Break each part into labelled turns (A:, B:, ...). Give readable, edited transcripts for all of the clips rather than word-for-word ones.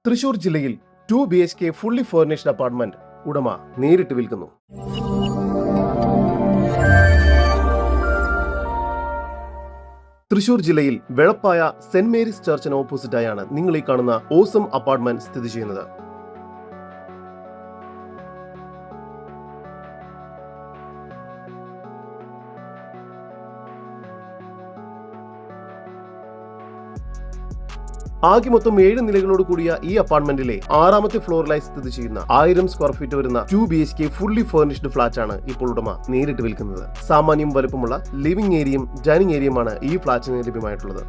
A: തൃശൂർ ജില്ലയിൽ 2 BHK fully furnished apartment ഉടമ നേരിട്ട് വിൽക്കുന്നു. തൃശൂർ ജില്ലയിൽ വെളപ്പായ സെന്റ് മേരീസ് ചർച്ചിന് ഓപ്പോസിറ്റായാണ് നിങ്ങൾ ഈ കാണുന്ന ഓസം അപ്പാർട്ട്മെന്റ് സ്ഥിതി ചെയ്യുന്നത്. ആകെ മൊത്തം 7 നിലകളോട് കൂടിയ ഈ അപ്പാർട്ട്മെന്റിലെ 6ാമത്തെ ഫ്ലോറിലായി സ്ഥിതി ചെയ്യുന്ന 1000 സ്ക്വയർ ഫീറ്റ് വരുന്ന 2 BHK ഫുള്ളി ഫർണിഷ്ഡ് ഫ്ളാറ്റ് ആണ് ഇപ്പോൾ ഉടമ നേരിട്ട് വിൽക്കുന്നത്. സാമാന്യം വലുപ്പമുള്ള ലിവിംഗ് ഏരിയയും ഡൈനിങ് ഏരിയയുമാണ് ഈ ഫ്ളാറ്റിന് ലഭ്യമായിട്ടുള്ളത്.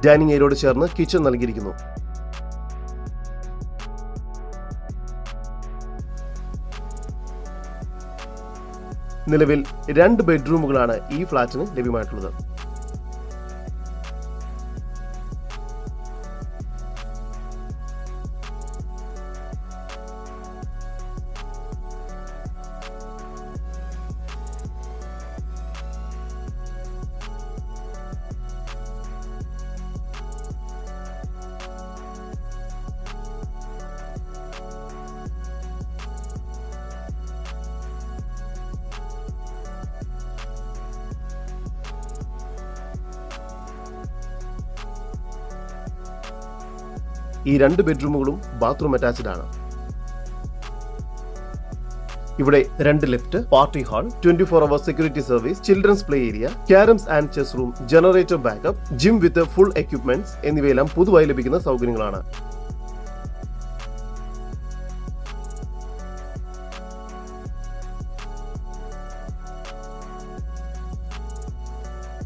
A: ഡൈനിങ് ഏരിയയോട് ചേർന്ന് കിച്ചൺ നൽകിയിരിക്കുന്നു. നിലവിൽ 2 ബെഡ്റൂമുകളാണ് ഈ ഫ്ളാറ്റിന് ലഭ്യമായിട്ടുള്ളത്. ഈ 2 ബെഡ്റൂമുകളും ബാത്റൂം അറ്റാച്ച്ഡ് ആണ്. ഇവിടെ 2 lift, party hall, 24 hour security service, children's play area, carroms and chess room, generator backup, gym with full equipments എന്നിവയെല്ലാം പുതുതായി ലഭിക്കുന്ന സൗകര്യങ്ങളാണ്.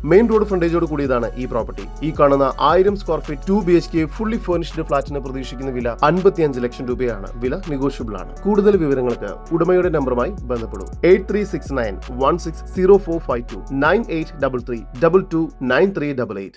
A: മെയിൻ റോഡ് ഫ്രണ്ടേജോട് കൂടിയതാണ് ഈ പ്രോപ്പർട്ടി. ഈ കാണുന്ന 1000 square feet 2 BHK fully furnished ഫ്ളാറ്റിന് പ്രതീക്ഷിക്കുന്ന വില 55 ലക്ഷം രൂപയാണ്. വില നെഗോഷ്യബിൾ ആണ്. കൂടുതൽ വിവരങ്ങൾക്ക് ഉടമയുടെ നമ്പറുമായി ബന്ധപ്പെടും. 8369 160452 9833 229388.